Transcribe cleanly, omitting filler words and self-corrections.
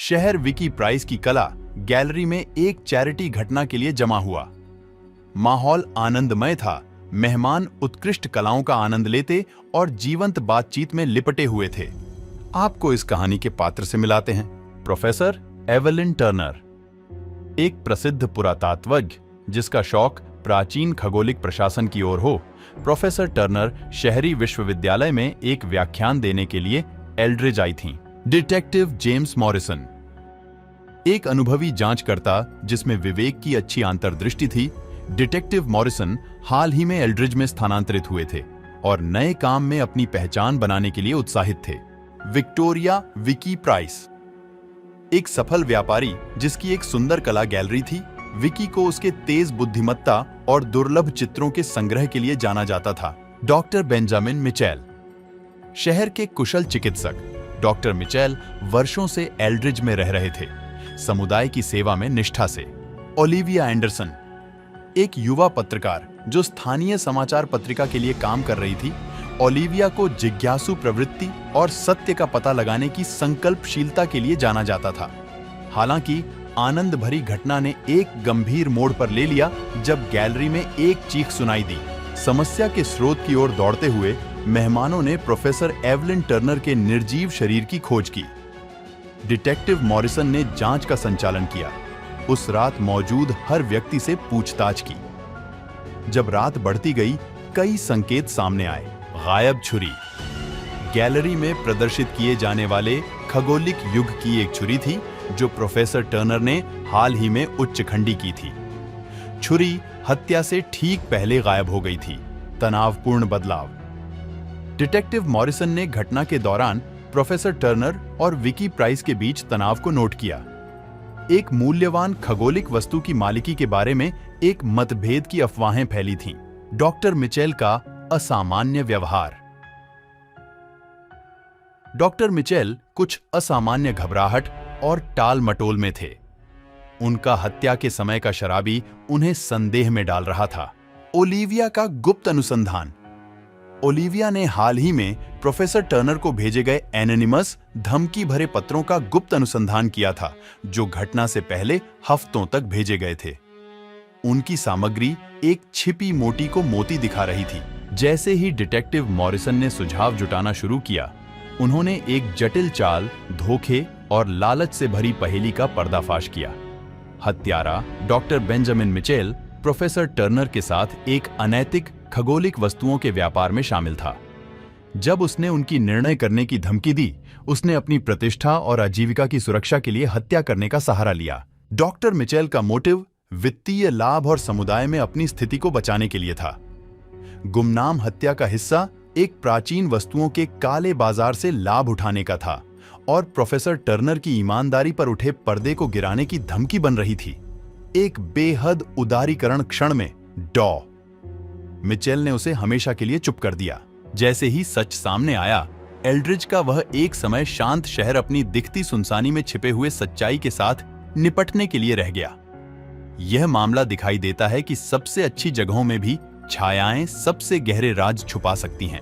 शहर विकी प्राइस की कला गैलरी में एक चैरिटी घटना के लिए जमा हुआ। माहौल आनंदमय था। मेहमान उत्कृष्ट कलाओं का आनंद लेते और जीवंत बातचीत में लिपटे हुए थे। आपको इस कहानी के पात्र से मिलाते हैं। प्रोफेसर एवलिन टर्नर, एक प्रसिद्ध पुरातत्वज्ञ जिसका शौक प्राचीन खगोलिक प्रशासन की ओर हो, प्रोफेसर टर्नर शहरी विश्वविद्यालय में एक व्याख्यान देने के लिए एल्ड्रिज आई थीं। डिटेक्टिव जेम्स मॉरिसन, एक अनुभवी जांचकर्ता जिसमें विवेक की अच्छी अंतर्दृष्टि थी, डिटेक्टिव मॉरिसन हाल ही में एल्ड्रिज में स्थानांतरित हुए थे और नए काम में अपनी पहचान बनाने के लिए उत्साहित थे। विक्टोरिया विकी प्राइस, एक सफल व्यापारी जिसकी एक सुंदर कला गैलरी थी। विकी को उसके तेज बुद्धिमत्ता और दुर्लभ चित्रों के संग्रह के लिए जाना जाता था। डॉक्टर बेंजामिन मिचेल, शहर के कुशल चिकित्सक। डॉक्टर मिचेल वर्षों से एल्ड्रिज में रह रहे थे, समुदाय की सेवा में निष्ठा से। ओलिविया एंडरसन, एक युवा पत्रकार जो स्थानीय समाचार पत्रिका के लिए काम कर रही थी। ओलिविया को जिज्ञासु प्रवृत्ति और सत्य का पता लगाने की संकल्पशीलता के लिए जाना जाता था। हालांकि आनंद भरी घटना ने एक गंभीर मोड़ पर ले लिया जब गैलरी में एक चीख सुनाई दी। समस्या के स्रोत की ओर दौड़ते हुए मेहमानों ने प्रोफेसर एवलिन टर्नर के निर्जीव शरीर की खोज की। डिटेक्टिव मॉरिसन ने जांच का संचालन किया। उस रात मौजूद हर व्यक्ति से पूछताछ की। जब रात बढ़ती गई, कई संकेत सामने आए। गायब छुरी, गैलरी में प्रदर्शित किए जाने वाले खगोलिक युग की एक छुरी थी जो प्रोफेसर टर्नर ने हाल ही में उच्चखंडी की थी। छुरी हत्या से ठीक पहले गायब हो गई थी। तनावपूर्ण बदलाव। डिटेक्टिव मॉरिसन ने घटना के दौरान प्रोफेसर टर्नर और विकी प्राइस के बीच तनाव को नोट किया। एक मूल्यवान खगोलिक वस्तु की मालिकी के बारे में एक मतभेद की अफवाहें फैली थीं। डॉक्टर मिचेल का असामान्य व्यवहार। डॉक्टर मिचेल कुछ असामान्य घबराहट और टाल मटोल में थे। उनका हत्या के समय का शराबी उन्हें संदेह में डाल रहा था। ओलिविया का गुप्त अनुसंधान। ओलिविया ने हाल ही में प्रोफेसर टर्नर को भेजे गए एनोनिमस धमकी भरे पत्रों का गुप्त अनुसंधान किया था जो घटना से पहले हफ्तों तक भेजे गए थे। उनकी सामग्री एक छिपी मोटी को मोती दिखा रही थी। जैसे ही डिटेक्टिव मॉरिसन ने सुझाव जुटाना शुरू किया, उन्होंने एक जटिल चाल, धोखे और लालच से भरी पहेली का पर्दाफाश किया। हत्यारा doctor Benjamin Mitchell professor Turner के साथ एक अनैतिक खगोलिक वस्तुओं के व्यापार में शामिल था। जब उसने उनकी निर्णय करने की धमकी दी, उसने अपनी प्रतिष्ठा और आजीविका की सुरक्षा के लिए हत्या करने का सहारा लिया। डॉक्टर मिचेल का मोटिव वित्तीय लाभ और समुदाय में अपनी स्थिति को बचाने के लिए था। गुमनाम हत्या का हिस्सा एक प्राचीन वस्तुओं के काले बाजार से लाभ उठाने का था और प्रोफेसर टर्नर की ईमानदारी पर उठे पर्दे को गिराने की धमकी बन रही थी। एक बेहद उदारीकरण क्षण में मिचेल ने उसे हमेशा के लिए चुप कर दिया। जैसे ही सच सामने आया, एल्ड्रिज का वह एक समय शांत शहर अपनी दिखती सुनसानी में छिपे हुए सच्चाई के साथ निपटने के लिए रह गया। यह मामला दिखाई देता है कि सबसे अच्छी जगहों में भी छायाएं सबसे गहरे राज छुपा सकती हैं।